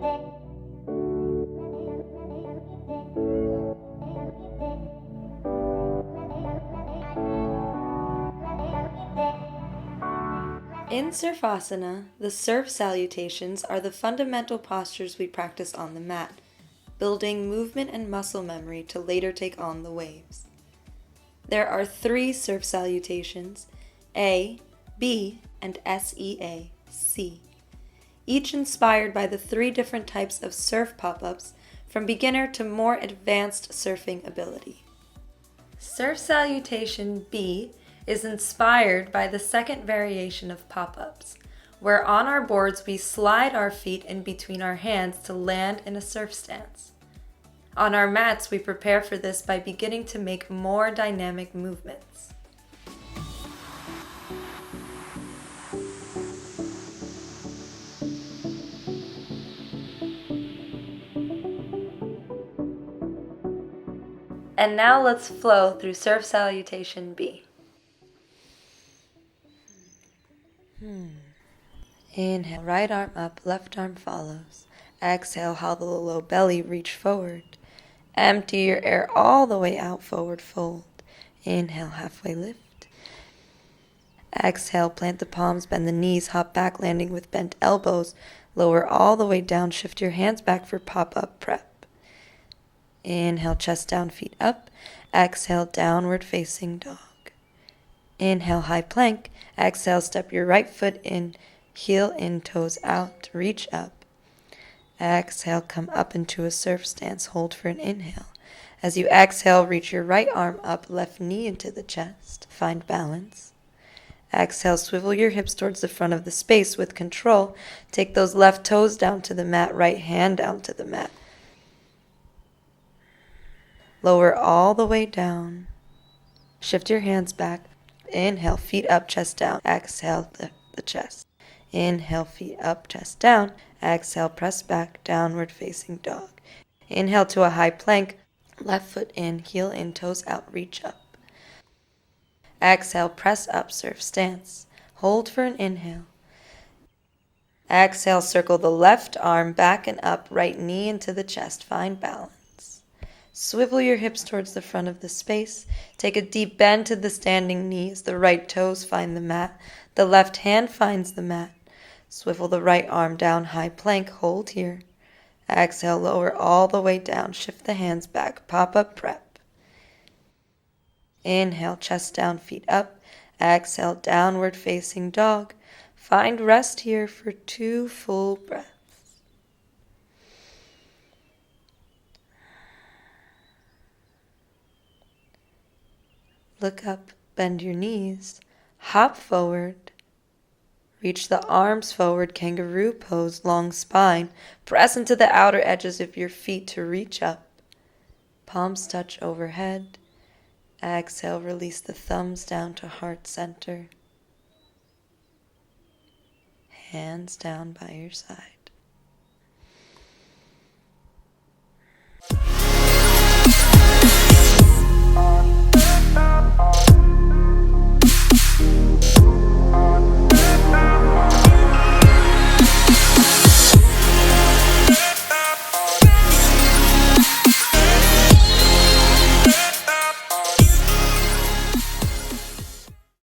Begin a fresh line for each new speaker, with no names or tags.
In Surfasana, the surf salutations are the fundamental postures we practice on the mat, building movement and muscle memory to later take on the waves. There are 3 surf salutations, A, B, and SEA, C, each inspired by the 3 different types of surf pop-ups from beginner to more advanced surfing ability. Surf Salutation B is inspired by the second variation of pop-ups, where on our boards we slide our feet in between our hands to land in a surf stance. On our mats, we prepare for this by beginning to make more dynamic movements. And now let's flow through Surf Salutation B. Inhale, right arm up, left arm follows. Exhale, hollow the low belly, reach forward. Empty your air all the way out, forward fold. Inhale, halfway lift. Exhale, plant the palms, bend the knees, hop back, landing with bent elbows. Lower all the way down, shift your hands back for pop-up prep. Inhale, chest down, feet up. Exhale, downward facing dog. Inhale, high plank. Exhale, step your right foot in, heel in, toes out, reach up. Exhale, come up into a surf stance, hold for an inhale. As you exhale, reach your right arm up, left knee into the chest, find balance. Exhale, swivel your hips towards the front of the space with control. Take those left toes down to the mat, right hand down to the mat. Lower all the way down. Shift your hands back. Inhale, feet up, chest down. Exhale, lift the chest. Inhale, feet up, chest down. Exhale, press back, downward facing dog. Inhale to a high plank. Left foot in, heel in, toes out, reach up. Exhale, press up, surf stance. Hold for an inhale. Exhale, circle the left arm back and up, right knee into the chest. Find balance. Swivel your hips towards the front of the space. Take a deep bend to the standing knees. The right toes find the mat. The left hand finds the mat. Swivel the right arm down, high plank. Hold here. Exhale, lower all the way down. Shift the hands back. Pop-up prep. Inhale, chest down, feet up. Exhale, downward facing dog. Find rest here for 2 full breaths. Look up, bend your knees, hop forward. Reach the arms forward, kangaroo pose, long spine. Press into the outer edges of your feet to reach up. Palms touch overhead. Exhale, release the thumbs down to heart center. Hands down by your side.